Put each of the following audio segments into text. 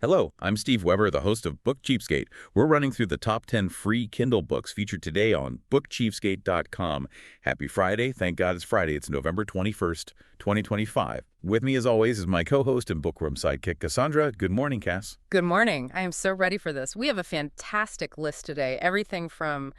Hello, I'm Steve Weber, the host of Book Cheapskate. We're running through the top 10 free Kindle books featured today on bookcheapskate.com. Happy Friday. Thank God it's Friday. It's November 21st, 2025. With me, as always, is my co-host and bookworm sidekick, Cassandra. Good morning, Cass. Good morning. I am so ready for this. We have a fantastic list today. Everything from,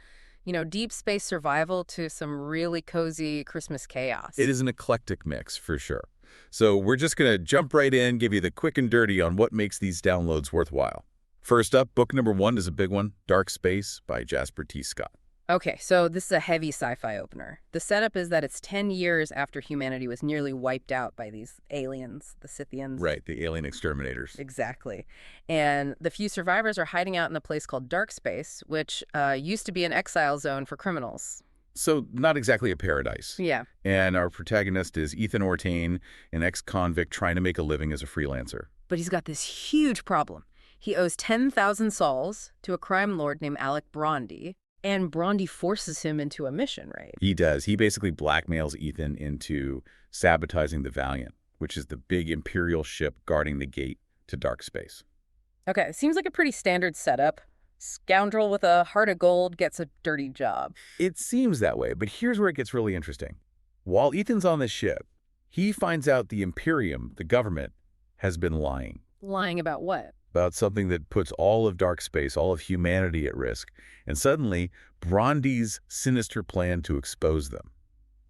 deep space survival to some really cozy Christmas chaos. It is an eclectic mix, for sure. So we're just going to jump right in, give you the quick and dirty on what makes these downloads worthwhile. First up, book number 1 is a big one, Dark Space by Jasper T. Scott. Okay, so this is a heavy sci-fi opener. The setup is that it's 10 years after humanity was nearly wiped out by these aliens, the Sythians. Right, the alien exterminators. Exactly. And the few survivors are hiding out in a place called Dark Space, which used to be an exile zone for criminals. So not exactly a paradise. Yeah. And our protagonist is Ethan Ortane, an ex-convict trying to make a living as a freelancer. But he's got this huge problem. He owes 10,000 sols to a crime lord named Alec Brondi, and Brondi forces him into a mission, right? He does. He basically blackmails Ethan into sabotaging the Valiant, which is the big Imperial ship guarding the gate to Dark Space. Okay, seems like a pretty standard setup. Scoundrel with a heart of gold gets a dirty job. It seems that way, but here's where it gets really interesting. While Ethan's on this ship, he finds out the Imperium, the government, has been lying. Lying about what? About something that puts all of Dark Space, all of humanity at risk. And suddenly, Brondi's sinister plan to expose them.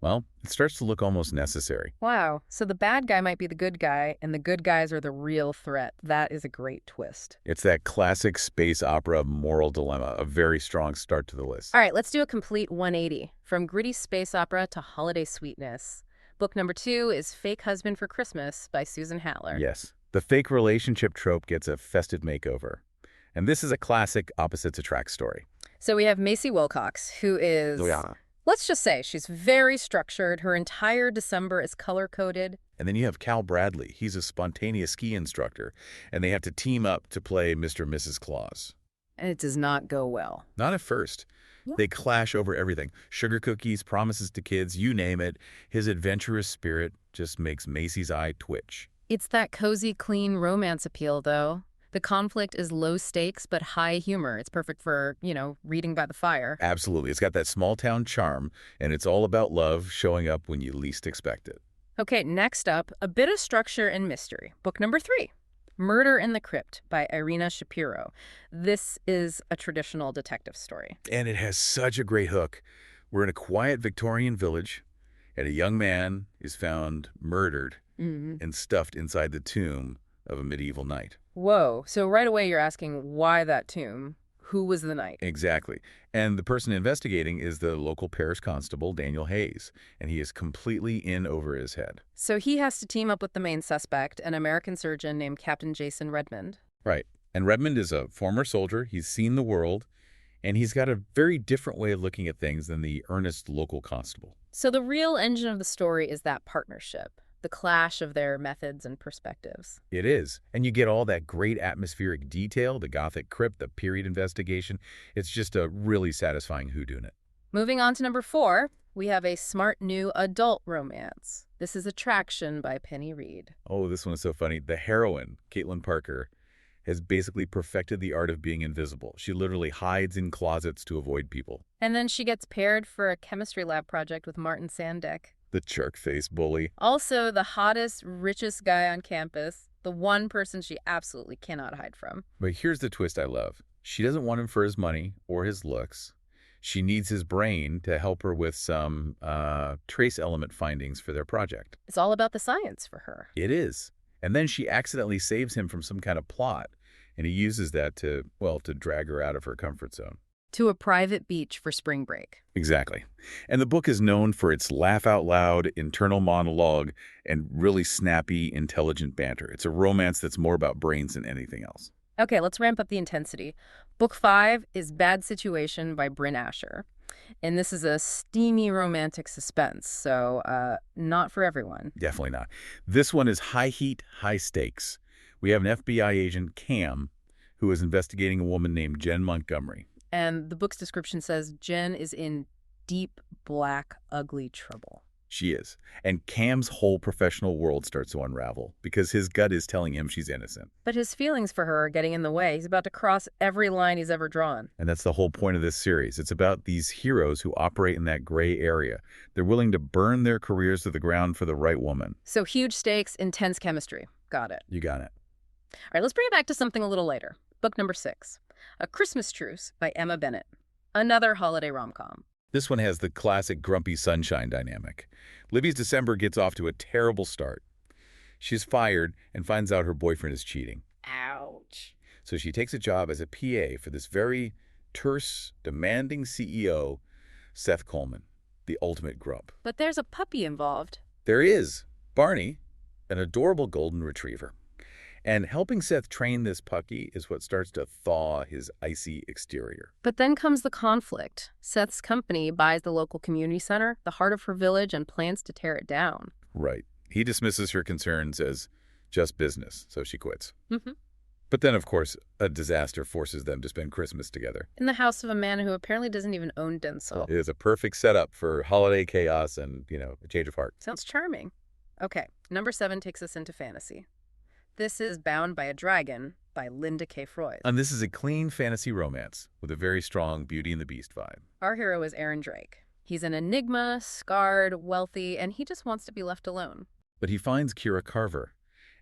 Well, it starts to look almost necessary. Wow. So the bad guy might be the good guy, and the good guys are the real threat. That is a great twist. It's that classic space opera moral dilemma, a very strong start to the list. All right, let's do a complete 180. From gritty space opera to holiday sweetness. Book number 2 is Fake Husband for Christmas by Susan Hattler. Yes. The fake relationship trope gets a festive makeover. And this is a classic opposites attract story. So we have Macy Wilcox, who is... Let's just say she's very structured. Her entire December is color-coded. And then you have Cal Bradley. He's a spontaneous ski instructor, and they have to team up to play Mr. and Mrs. Claus. And it does not go well. Not at first. Yeah. They clash over everything. Sugar cookies, promises to kids, you name it. His adventurous spirit just makes Macy's eye twitch. It's that cozy, clean romance appeal, though. The conflict is low stakes, but high humor. It's perfect for, reading by the fire. Absolutely. It's got that small-town charm, and it's all about love showing up when you least expect it. Okay, next up, a bit of structure and mystery. Book number 3, Murder in the Crypt by Irina Shapiro. This is a traditional detective story. And it has such a great hook. We're in a quiet Victorian village, and a young man is found murdered and stuffed inside the tomb of a medieval knight. Whoa. So right away you're asking, why that tomb? Who was the knight? Exactly. And the person investigating is the local parish constable, Daniel Hayes, and he is completely in over his head. So he has to team up with the main suspect, an American surgeon named Captain Jason Redmond. Right. And Redmond is a former soldier. He's seen the world, and he's got a very different way of looking at things than the earnest local constable. So the real engine of the story is that partnership. The clash of their methods and perspectives. It is. And you get all that great atmospheric detail, the Gothic crypt, the period investigation. It's just a really satisfying whodunit. Moving on to number 4, we have a smart new adult romance. This is Attraction by Penny Reed. Oh, this one is so funny. The heroine, Caitlin Parker, has basically perfected the art of being invisible. She literally hides in closets to avoid people. And then she gets paired for a chemistry lab project with Martin Sandek. The jerk-face bully. Also, the hottest, richest guy on campus. The one person she absolutely cannot hide from. But here's the twist I love. She doesn't want him for his money or his looks. She needs his brain to help her with some trace element findings for their project. It's all about the science for her. It is. And then she accidentally saves him from some kind of plot, and he uses that to drag her out of her comfort zone. To a private beach for spring break. Exactly. And the book is known for its laugh-out-loud internal monologue and really snappy, intelligent banter. It's a romance that's more about brains than anything else. Okay, let's ramp up the intensity. Book 5 is Bad Situation by Bryn Asher. And this is a steamy romantic suspense, so not for everyone. Definitely not. This one is high heat, high stakes. We have an FBI agent, Cam, who is investigating a woman named Jen Montgomery. And the book's description says Jen is in deep, black, ugly trouble. She is. And Cam's whole professional world starts to unravel because his gut is telling him she's innocent. But his feelings for her are getting in the way. He's about to cross every line he's ever drawn. And that's the whole point of this series. It's about these heroes who operate in that gray area. They're willing to burn their careers to the ground for the right woman. So huge stakes, intense chemistry. Got it. You got it. All right, let's bring it back to something a little lighter. Book number 6, A Christmas Truce by Emma Bennett. Another holiday rom-com. This one has the classic grumpy sunshine dynamic. Libby's December gets off to a terrible start. She's fired and finds out her boyfriend is cheating. Ouch. So she takes a job as a PA for this very terse, demanding CEO, Seth Coleman, the ultimate grump. But there's a puppy involved. There is Barney, an adorable golden retriever. And helping Seth train this puppy is what starts to thaw his icy exterior. But then comes the conflict. Seth's company buys the local community center, the heart of her village, and plans to tear it down. Right. He dismisses her concerns as just business, so she quits. Mm-hmm. But then, of course, a disaster forces them to spend Christmas together. In the house of a man who apparently doesn't even own Denzel. It is a perfect setup for holiday chaos and, a change of heart. Sounds charming. Okay, number 7 takes us into fantasy. This is Bound by a Dragon by Linda K. Freud. And this is a clean fantasy romance with a very strong Beauty and the Beast vibe. Our hero is Aaron Drake. He's an enigma, scarred, wealthy, and he just wants to be left alone. But he finds Kira Carver,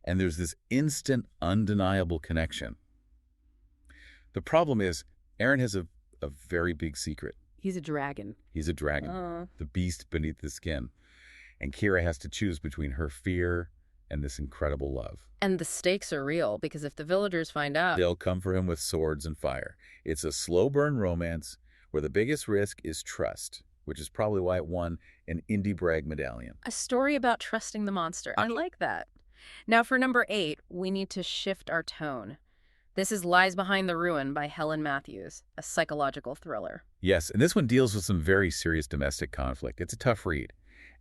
and there's this instant, undeniable connection. The problem is, Aaron has a very big secret. He's a dragon. He's a dragon, the beast beneath the skin. And Kira has to choose between her fear and this incredible love. And the stakes are real, because if the villagers find out, they'll come for him with swords and fire. It's a slow burn romance where the biggest risk is trust, which is probably why it won an Indie Brag medallion. A story about trusting the monster. I like that. Now for number 8, we need to shift our tone. This is Lies Behind the Ruin by Helen Matthews, a psychological thriller. Yes, and this one deals with some very serious domestic conflict. It's a tough read.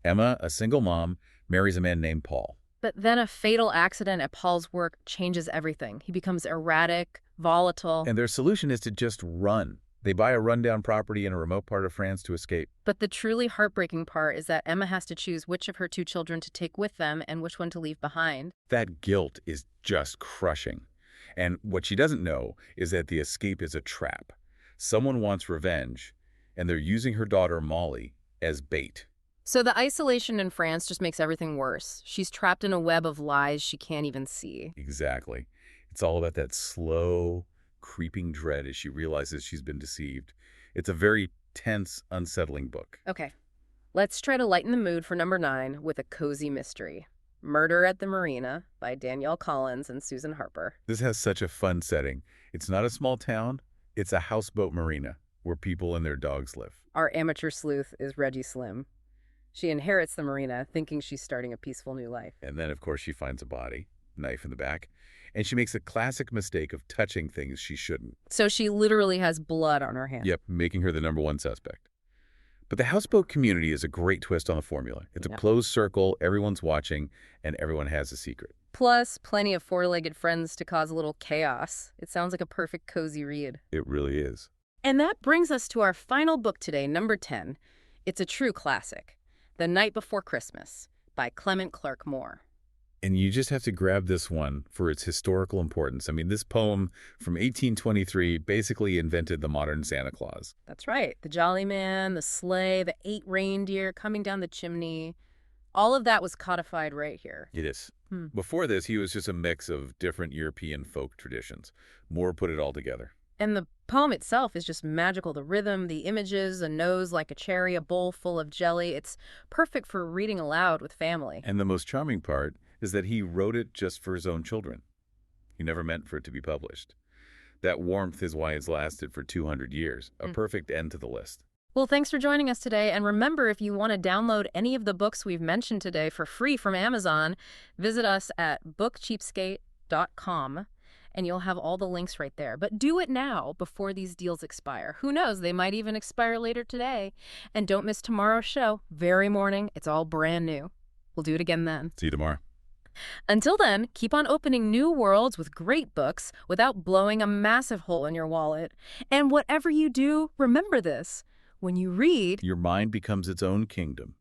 Emma, a single mom, marries a man named Paul. But then a fatal accident at Paul's work changes everything. He becomes erratic, volatile. And their solution is to just run. They buy a rundown property in a remote part of France to escape. But the truly heartbreaking part is that Emma has to choose which of her 2 children to take with them and which one to leave behind. That guilt is just crushing. And what she doesn't know is that the escape is a trap. Someone wants revenge, and they're using her daughter, Molly, as bait. So the isolation in France just makes everything worse. She's trapped in a web of lies she can't even see. Exactly. It's all about that slow, creeping dread as she realizes she's been deceived. It's a very tense, unsettling book. Okay, let's try to lighten the mood for number 9 with a cozy mystery. Murder at the Marina by Danielle Collins and Susan Harper. This has such a fun setting. It's not a small town. It's a houseboat marina where people and their dogs live. Our amateur sleuth is Reggie Slim. She inherits the marina, thinking she's starting a peaceful new life. And then, of course, she finds a body, knife in the back, and she makes a classic mistake of touching things she shouldn't. So she literally has blood on her hands. Yep, making her the #1 suspect. But the houseboat community is a great twist on the formula. It's a closed circle, everyone's watching, and everyone has a secret. Plus, plenty of 4-legged friends to cause a little chaos. It sounds like a perfect cozy read. It really is. And that brings us to our final book today, number 10. It's a true classic. The Night Before Christmas by Clement Clarke Moore. And you just have to grab this one for its historical importance. I mean, this poem from 1823 basically invented the modern Santa Claus. That's right. The jolly man, the sleigh, the 8 reindeer coming down the chimney. All of that was codified right here. It is. Before this, he was just a mix of different European folk traditions. Moore put it all together. And the poem itself is just magical. The rhythm, the images, a nose like a cherry, a bowl full of jelly. It's perfect for reading aloud with family. And the most charming part is that he wrote it just for his own children. He never meant for it to be published. That warmth is why it's lasted for 200 years. A perfect end to the list. Well, thanks for joining us today. And remember, if you want to download any of the books we've mentioned today for free from Amazon, visit us at bookcheapskate.com. And you'll have all the links right there. But do it now before these deals expire. Who knows? They might even expire later today. And don't miss tomorrow's show. Very morning. It's all brand new. We'll do it again then. See you tomorrow. Until then, keep on opening new worlds with great books without blowing a massive hole in your wallet. And whatever you do, remember this. When you read, your mind becomes its own kingdom.